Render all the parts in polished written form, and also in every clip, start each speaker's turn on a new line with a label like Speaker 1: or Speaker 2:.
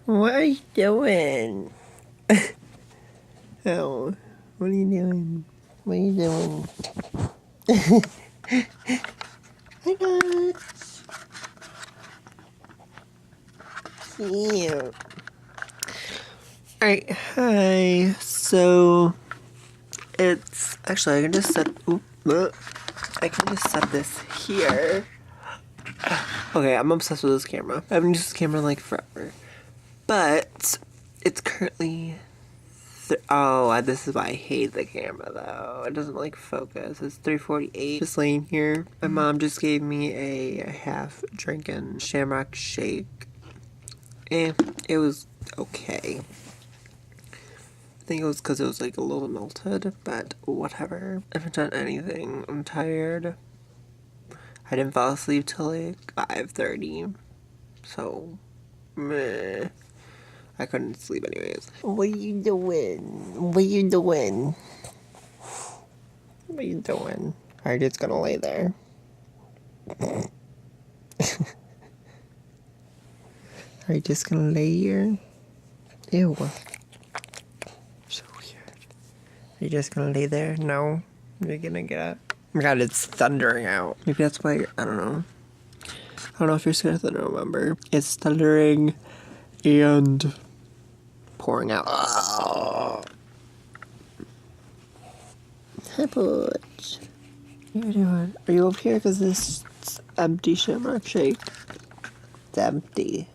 Speaker 1: What are you doing? Oh, what are you doing? What are you doing? Hi guys. Cute. Alright, hi. So it's actually I can just set I can just set this here. Okay, I'm obsessed with this camera. I haven't used this camera like forever. But it's currently this is why I hate the camera though. It doesn't like focus. It's 3:48. Just laying here. My mom just gave me a half drinking shamrock shake. And it was okay. I think it was because it was like a little melted, but whatever. I haven't done anything. I'm tired. I didn't fall asleep till like 5:30. So, meh. I couldn't sleep anyways. What are you doing? What are you doing? What are you doing? Are you just gonna lay there? Are you just gonna lay here? Ew. So weird. Are you just gonna lay there? No? You're gonna get up? Oh my god, it's thundering out. Maybe that's why, I don't know. I don't know if you're scared of thunder, remember. It's thundering and pouring out. Oh. Hi, Butch. What are you doing? Are you up here? Because this empty shamrock shake. It's empty.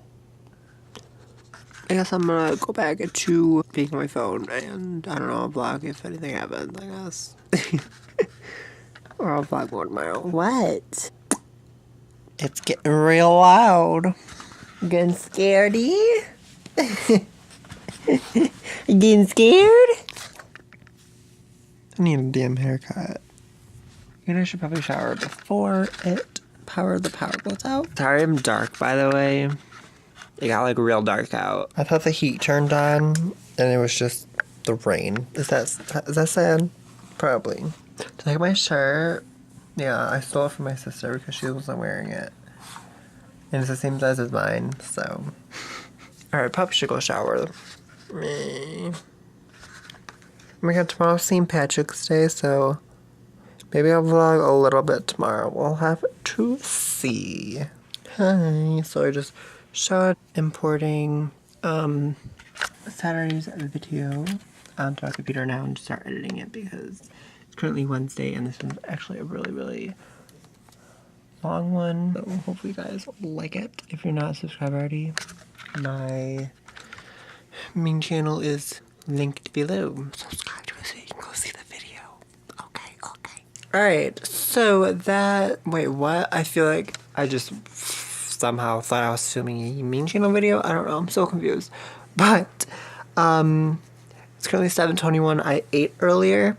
Speaker 1: I guess I'm gonna go back to being on my phone and, I don't know, vlog if anything happens, I guess. Or I'll vlog more tomorrow. What? It's getting real loud. You getting scaredy? You getting scared? I need a damn haircut. And I should probably shower before the power goes out. Sorry I'm dark, by the way. It got like real dark out. I thought the heat turned on and it was just the rain. Is that sad? Probably. Do you like my shirt? Yeah, I stole it from my sister because she wasn't wearing it. And it's the same size as mine, so. Alright, probably should go shower. Oh my god, tomorrow's St. Patrick's Day, so maybe I'll vlog a little bit tomorrow. We'll have to see. Hi. So I just shot importing Saturday's video onto our computer now and start editing it because it's currently Wednesday and this one's actually a really, really long one. So hopefully you guys like it. If you're not subscribed already, my main channel is linked below. Subscribe to it so you can go see the video. Okay. Alright, so wait, what? I feel like I just somehow thought I was filming a main channel video. I don't know, I'm so confused. But, it's currently 7:21. I ate earlier.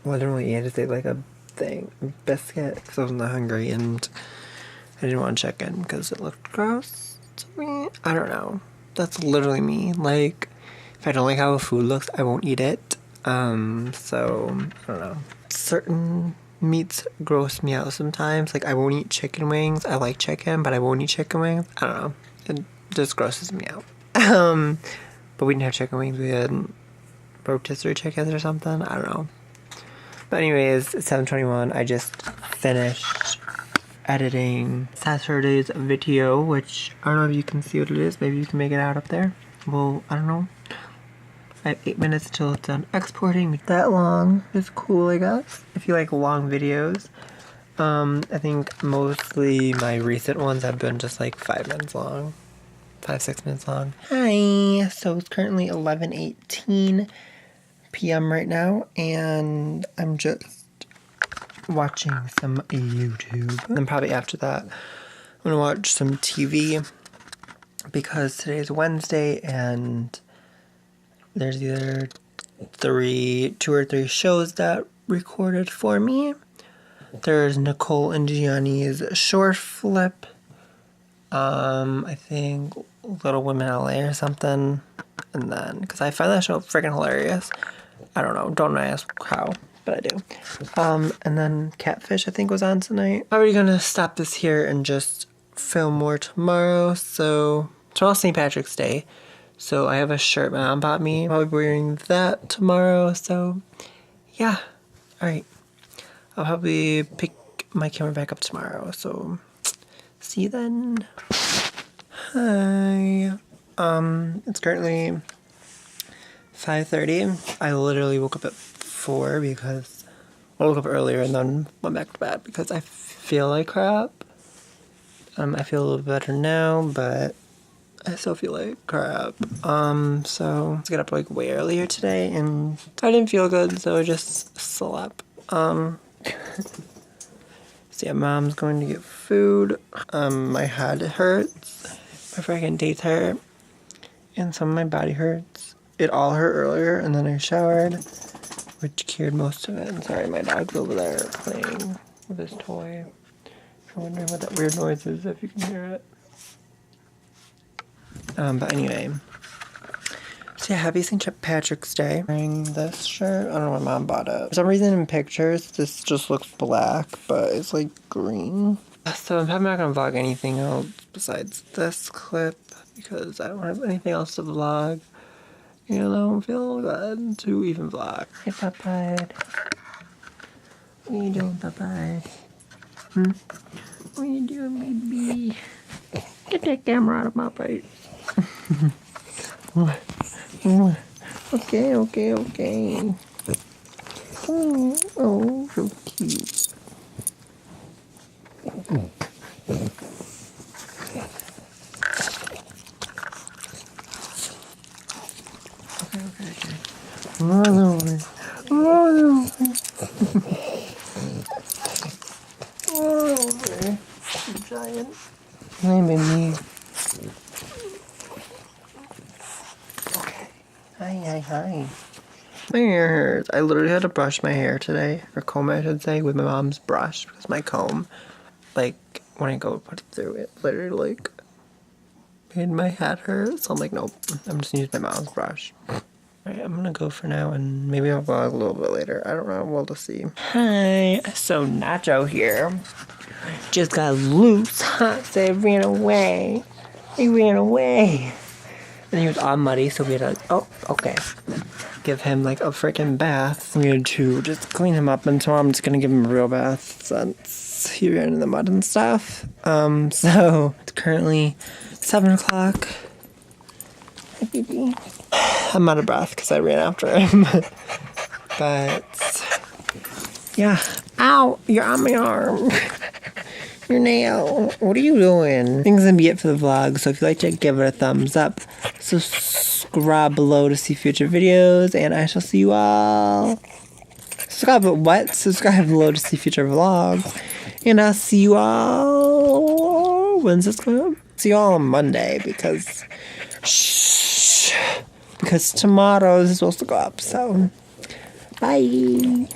Speaker 1: Well, I didn't really eat, I just ate like a biscuit, because I wasn't that hungry, and I didn't want to check in because it looked gross to me. I don't know. That's literally me. Like, if I don't like how a food looks, I won't eat it. So, I don't know. Certain meats gross me out sometimes. Like, I won't eat chicken wings. I like chicken, but I won't eat chicken wings. I don't know. It just grosses me out. But we didn't have chicken wings. We had rotisserie chickens or something. I don't know. But anyways, it's 7:21. I just finished editing Saturday's video, which I don't know if you can see what it is. Maybe you can make it out up there. Well, I don't know. I have 8 minutes till it's done exporting. That long is cool, I guess, if you like long videos. I think mostly my recent ones have been just like 5 minutes long. 5-6 minutes long. Hi! So it's currently 11:18 p.m. right now, and I'm just watching some YouTube. And then probably after that, I'm gonna watch some TV because today's Wednesday and there's either 2 or 3 shows that recorded for me. There's Nicole and Gianni's short flip. I think Little Women LA or something. And then, because I find that show freaking hilarious. I don't know, don't ask how, but I do. And then Catfish, I think, was on tonight. I'm already gonna stop this here and just film more tomorrow, so tomorrow's St. Patrick's Day. So I have a shirt my mom bought me. I'll be wearing that tomorrow. So yeah. Alright. I'll probably pick my camera back up tomorrow. So see you then. Hi. It's currently 5:30. I literally woke up at 4 because I woke up earlier and then went back to bed because I feel like crap. I feel a little better now, but I still feel like crap. So let's get up like way earlier today, and I didn't feel good, so I just slept. So yeah, mom's going to get food. My head hurts, my freaking teeth hurt, and some of my body hurts. It all hurt earlier, and then I showered, which cured most of it. And sorry, my dog's over there playing with his toy. If you're wondering what that weird noise is, if you can hear it. But anyway. So yeah, happy St. Patrick's Day. I'm wearing this shirt. I don't know why mom bought it. For some reason in pictures, this just looks black, but it's like green. So I'm probably not gonna vlog anything else besides this clip because I don't have anything else to vlog. You know, I don't feel good to even vlog. Hey, Papa. What are you doing, Papa? What are you doing, baby? Get that camera out of my face. Okay. Oh, so cute. Okay. Roll over. You giant. Hi, baby. Okay. Hi. My hair hurts. I literally had to brush my hair today, or comb I should say, with my mom's brush because my comb, like, when I go put it through it, literally, like, made my head hurt. So I'm like, nope, I'm just gonna use my mom's brush. Alright, I'm gonna go for now, and maybe I'll vlog a little bit later. I don't know, we'll just see. Hi, so Nacho here. Just got loose, huh? So he ran away. And he was all muddy, so we had to, oh, okay. Give him like a freaking bath. We had to just clean him up, and tomorrow I'm just gonna give him a real bath since he ran in the mud and stuff. So it's currently 7 o'clock. Hi, baby. I'm out of breath because I ran after him. But yeah. Ow! You're on my arm. Your nail. What are you doing? I think that's gonna be it for the vlog. So if you'd like to give it a thumbs up, subscribe below to see future videos, and I shall see you all. Subscribe below to see future vlogs, and I'll see you all. When's this going up? See you all on Monday because tomorrow is supposed to go up. So bye.